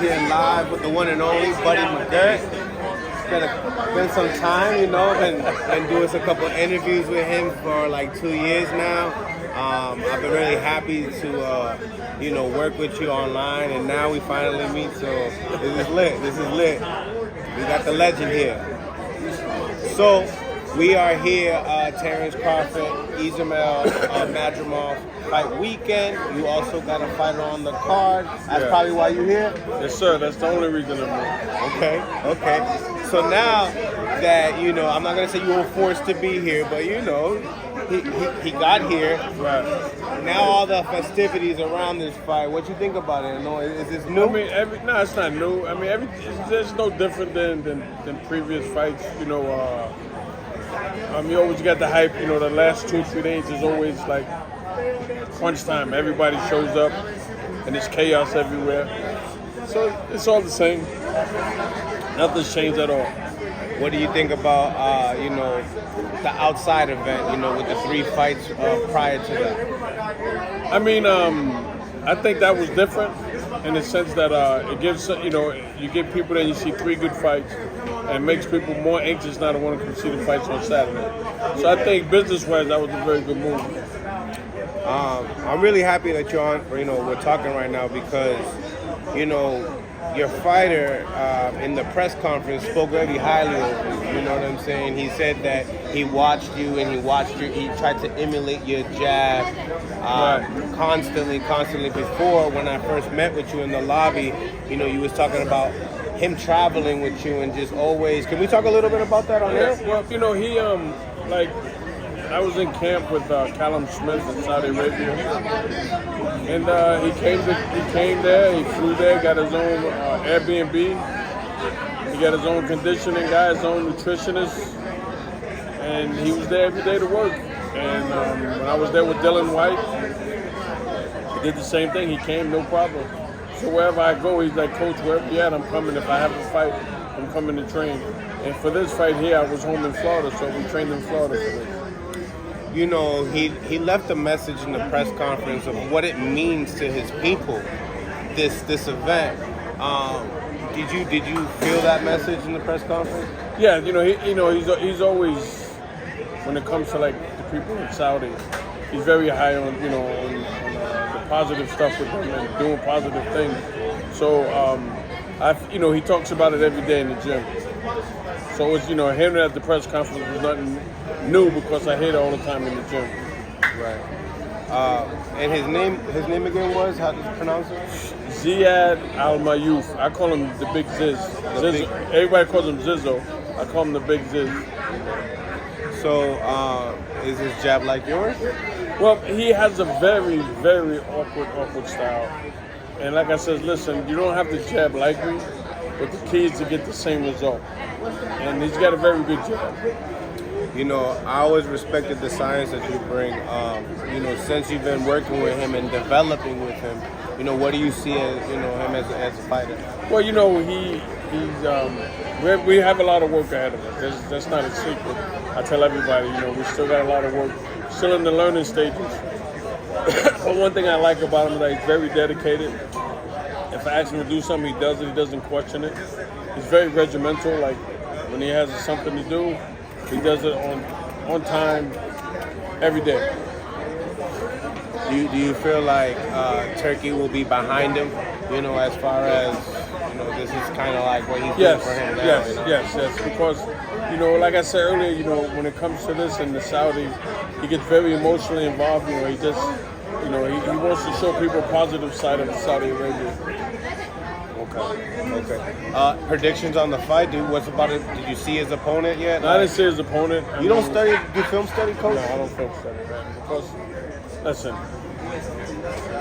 here live with the one and only Buddy McGirt. It's been some time, you know. Been doing a couple of with him for like 2 years now. I've been really happy to, work with you online, and now we finally meet. So this is lit. This is lit. We got the legend here. So we are here, Terrence, Crawford, Madrimov fight weekend. You also got a fighter on the card. That's probably why you're here? Yes, sir. That's the only reason I'm here. Okay. So now that, I'm not going to say you were forced to be here, but, he got here. Right. Now all the festivities around this fight, what you think about it? Is this new? I mean, it's not new. I mean, it's no different than previous fights, you always got the hype, the last 2-3 days is always like crunch time. Everybody shows up and there's chaos everywhere. So it's all the same. Nothing's changed at all. What do you think about, the outside event, with the 3 fights prior to that? I mean, I think that was different in the sense that it gives, you get people there, you see 3 good fights, and makes people more anxious now to want to come see the fights on Saturday. So I think business-wise, that was a very good move. I'm really happy that you're on, we're talking right now because, your fighter in the press conference spoke very highly of you, you know what I'm saying? He said that he watched you and he tried to emulate your jab constantly before. When I first met with you in the lobby, you was talking about him traveling with you and just always. Can we talk a little bit about that on air? Well, he I was in camp with Callum Smith in Saudi Arabia, and he came there. He flew there, got his own Airbnb. He got his own conditioning guy, his own nutritionist, and he was there every day to work. And when I was there with Dylan White, he did the same thing. He came, no problem. So wherever I go, he's like, Coach, wherever you at, I'm coming. If I have a fight, I'm coming to train. And for this fight here, I was home in Florida, so we trained in Florida for this. He left a message in the press conference of what it means to his people, this event. Did you feel that message in the press conference? Yeah, he's always, when it comes to like the people in Saudi, he's very high on the positive stuff with them and doing positive things. So he talks about it every day in the gym. So it's hearing it at the press conference was nothing new because I hear it all the time in the gym. Right. And his name again was, how does it pronounce it? Ziad Al Mayyouf. I call him the Big Ziz. Everybody calls him Zizzo. I call him the Big Ziz. So is his jab like yours? Well, he has a very, very awkward style. And like I said, listen, you don't have to jab like me, but the key is to get the same result. And he's got a very good jab. I always respected the science that you bring. Since you've been working with him and developing with him, what do you see as him as a fighter? Well, we have a lot of work ahead of us. That's not a secret. I tell everybody, we still got a lot of work, still in the learning stages. But one thing I like about him is that he's very dedicated. If I ask him to do something, he does it. He doesn't question it. He's very regimental. Like when he has something to do, he does it on time, every day. Do you feel like Turkey will be behind him? As far as this is kind of like what he's doing for him now. Yes. Because like I said earlier, when it comes to this in the Saudi, he gets very emotionally involved. He just, he wants to show people a positive side of Saudi Arabia. Okay. Predictions on the fight, dude. What's about it? Did you see his opponent yet? No, I didn't see his opponent. You don't study? Do film study, coach? No, I don't film study, man. Because, listen,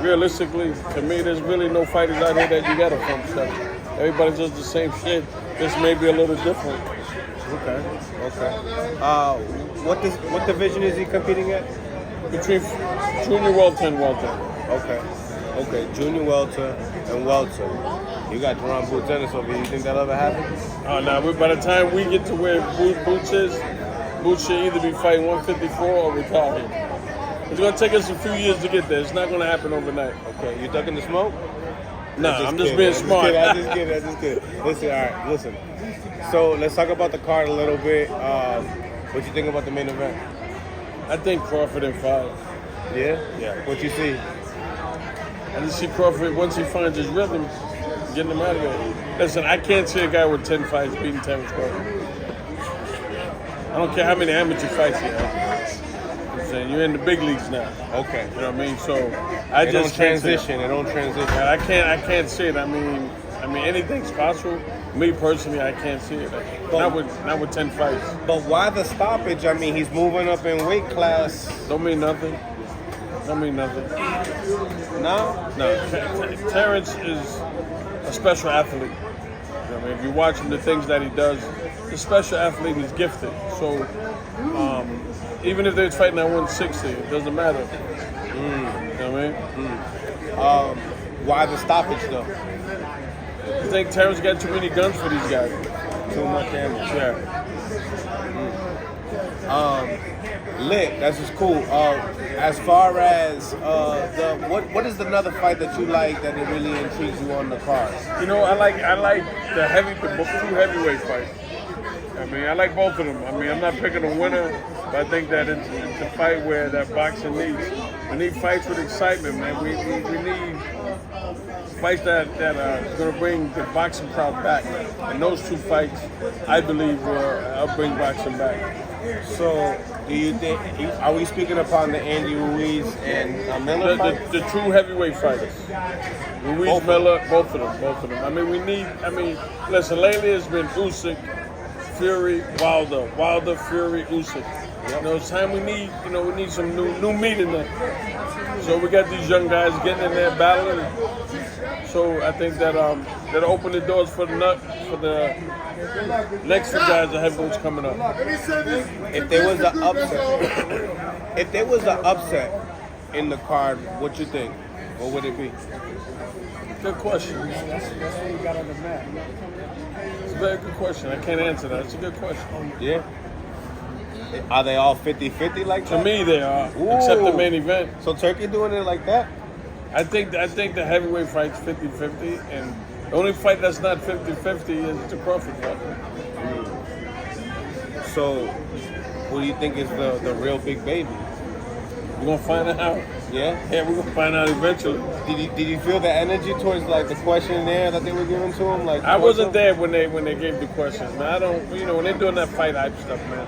realistically, to me, there's really no fighters out here that you got to film study. Everybody does the same shit. This may be a little different. Okay. What division is he competing at? Between junior welter and welter. Okay. Junior welter and welter. You got Jerome Boots Ennis over here. You think that'll ever happen? Oh, no. By the time we get to where Boots is, Boots should either be fighting 154 or retired. It's going to take us a few years to get there. It's not going to happen overnight. Okay. You ducking the smoke? Nah, I'm just being smart. I'm just kidding. Listen, all right, listen. So let's talk about the card a little bit. What you think about the main event? I think Crawford in 5. Yeah? Yeah. What you see? I just see Crawford, once he finds his rhythm, getting him out of there. Listen, I can't see a guy with 10 fights beating Terrence Crawford. I don't care how many amateur fights he has. I'm saying you're in the big leagues now. Okay. You know what I mean? So I It just don't transition. It don't transition. I can't see it. I mean anything's possible. Me personally, I can't see it. Not with 10 fights. But why the stoppage? I mean, he's moving up in weight class. Don't mean nothing. Don't mean nothing. No? No. Terrence is a special athlete. You know what I mean? If you watch him, the things that he does, he's a special athlete. He's gifted. So even if they're fighting at 160, it doesn't matter. You know what I mean? Why the stoppage though? I think Terrence got too many guns for these guys. Too much damage. Yeah. Lit. That's just cool. As far as what is another fight that you like that it really intrigues you on the card? You know, I like the two heavyweight fights. I mean, I like both of them. I mean, I'm not picking a winner, but I think that it's a fight where that boxing needs. We need fights with excitement, man. We need fights that is going to bring the boxing crowd back. And those two fights, I believe, will bring boxing back. So, do you think? Are we speaking upon the Andy Ruiz and Miller fight? The true heavyweight fights. Ruiz, Miller, both of them. I mean, listen, lately it's been Usyk, Fury, Wilder, Fury, Usyk. Yep. You know, it's time we need some new meat in there. So we got these young guys getting in there battling. So I think that that'll open the doors for the next few guys that heavyweights coming up. If there was an upset in the card, what you think? What would it be? Good question. That's what you got on the map. It's a very good question. I can't answer that. It's a good question. Yeah. Are they all 50-50 like that? To me, they are, except the main event. So Turkey doing it like that? I think the heavyweight fight's 50-50, and the only fight that's not 50-50 is the Crawford fight. So, who do you think is the real big baby? We're gonna find out. Yeah? Yeah, we're gonna find out eventually. Did you feel the energy towards like the questionnaire that they were giving to him? Like I wasn't there when they gave the questions. Man, I don't. You know, when they're doing that fight hype stuff, man,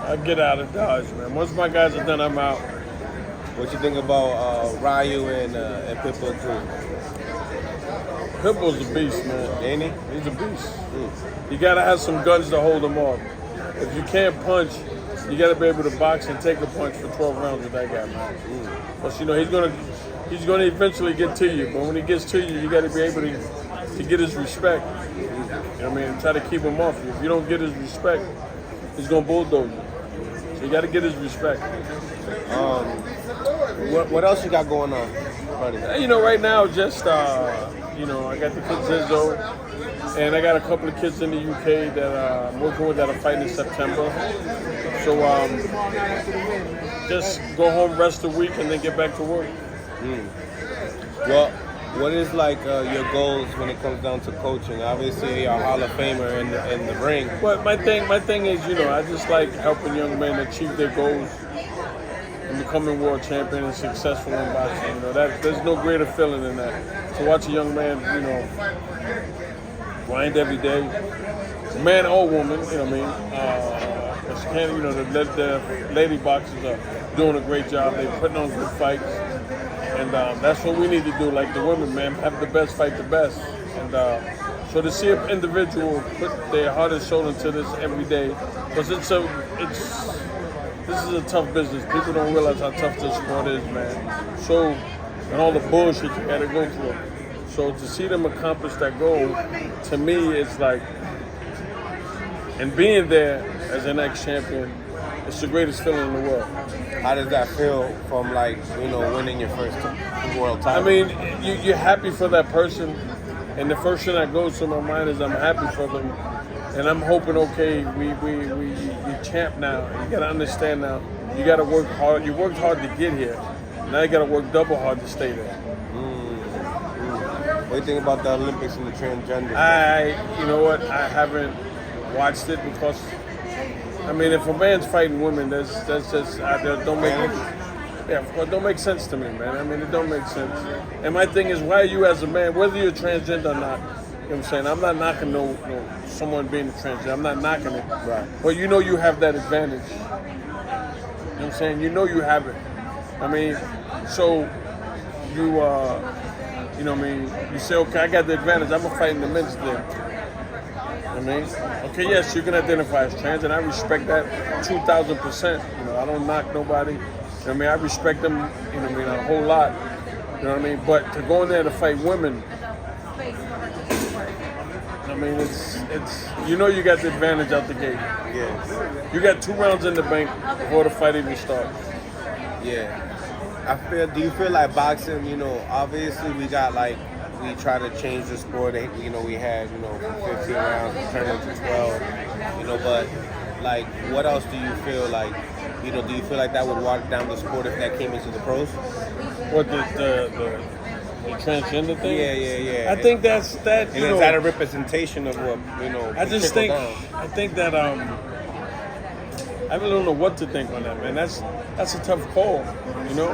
I get out of Dodge, man. Once my guys are done, I'm out. What you think about Ryu and Pitbull too? Pitbull's a beast, man. Ain't he? He's a beast. You gotta have some guns to hold him off. If you can't punch, you gotta be able to box and take a punch for 12 rounds with that guy, man. But you know he's gonna eventually get to you. But when he gets to you, you gotta be able to get his respect. You know what I mean? Try to keep him off you. If you don't get his respect, he's gonna bulldoze you. So you gotta get his respect. What else you got going on, buddy? You know, right now, just you know, I got the kid Zizzo, and I got a couple of kids in the UK that I'm working with that are fighting in September. So just go home, rest a week, and then get back to work. Well, what is like your goals when it comes down to coaching? Obviously, you're a Hall of Famer in the ring. Well, my thing is, you know, I just like helping young men achieve their goals and becoming world champion and successful in boxing. You know, there's no greater feeling than that. To watch a young man, you know, grind every day, man or woman, you know what I mean? You know, the lady boxers are doing a great job. They're putting on good fights. And that's what we need to do, like the women, man, have the best fight the best. And so to see an individual put their heart and soul into this every day, because this is a tough business. People don't realize how tough this sport is, man. So, and all the bullshit you gotta go through. So to see them accomplish that goal, to me, it's like, and being there as an ex-champion, it's the greatest feeling in the world. How does that feel from like, you know, winning your first world title? I mean, you're happy for that person, and the first thing that goes to my mind is I'm happy for them, and I'm hoping, okay, you're champ now. You gotta understand now, you gotta work hard. You worked hard to get here. Now you gotta work double hard to stay there. What do you think about the Olympics and the transgender? You know what? I haven't watched it because, I mean, if a man's fighting women, that's just that don't make don't make sense to me, man. I mean, it don't make sense. And my thing is, why are you as a man, whether you're transgender or not? You know what I'm saying? I'm not knocking someone being a transgender. I'm not knocking it. Right. But you know you have that advantage. You know what I'm saying? You know you have it. I mean, so you know what I mean? You say, okay, I got the advantage. I'm gonna fight in the men's there. You know what I mean? Okay, yes, you can identify as trans, and I respect that 2,000%. You know, I don't knock nobody. You know what I mean? I respect them, you know what I mean, a whole lot. You know what I mean? But to go in there to fight women, I mean, it's you know you got the advantage out the gate. Yes. You got 2 rounds in the bank before the fight even starts. Yeah. Do you feel like boxing, you know, obviously we try to change the sport. You know, we had, you know, from 15 rounds to turn into 12, you know, but like, what else do you feel like, you know, do you feel like that would water down the sport if that came into the pros? What, the transgender thing? Yeah. I think that's that. And is that a representation of what, you know? I just think that I really don't know what to think on that, man. That's a tough call, you know,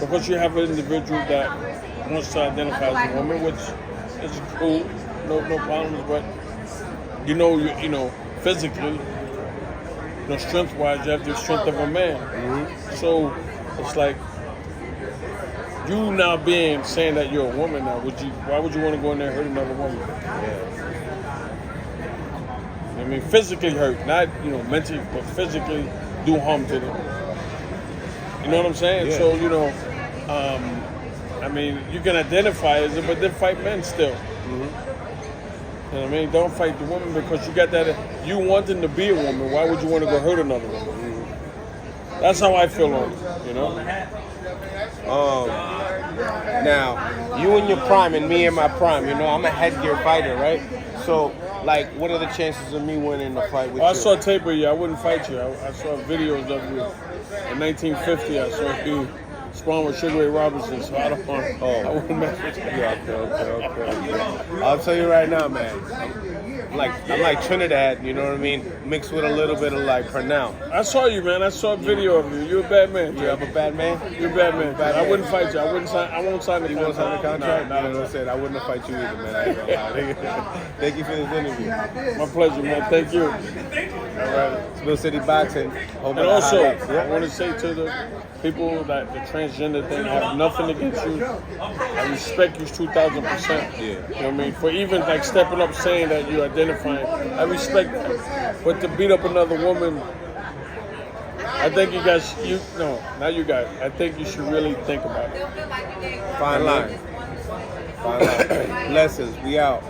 because you have an individual that wants to identify as a woman, which is cool, no problems. But you know, physically, you know, strength-wise, you have the strength of a man. Mm-hmm. So it's like you now saying that you're a woman now. Why would you want to go in there and hurt another woman? Yeah. I mean, physically hurt, not, you know, mentally, but physically do harm to them. You know what I'm saying? Yeah. So, you know, I mean, you can identify as it, but then fight men still. Mm-hmm. You know what I mean? Don't fight the woman because you got that. You wanting to be a woman, why would you want to go hurt another woman? Mm-hmm. That's how I feel on it, you know? Now, you in your prime and me in my prime, you know, I'm a headgear fighter, right? So, like, what are the chances of me winning the fight with you? I saw tape of you. I wouldn't fight you. I saw videos of you. In 1950, I saw you sparring with Sugar Ray Robinson, so I don't want. I wouldn't mess with you. Yeah, okay. I'll tell you right now, man. I'm like Trinidad, you know what I mean? Mixed with a little bit of like pronoun. I saw you, man. I saw a video of you. You're a bad man. You have a bad man? You're a bad man. I wouldn't fight you. I won't sign the contract. You won't sign the contract? No, I said I wouldn't fight you either, man. I ain't gonna lie. Thank you for this interview. My pleasure, man. Thank you. All right. It's Millcityboxing. And also, I want to say to the people that the transgender thing, I have nothing against you. I respect you 2,000%. Yeah. You know what I mean? For even like stepping up saying that you're identifying, I respect that. But to beat up another woman, I think you guys, not you guys, I think you should really think about it. Fine line. Blessings. We out.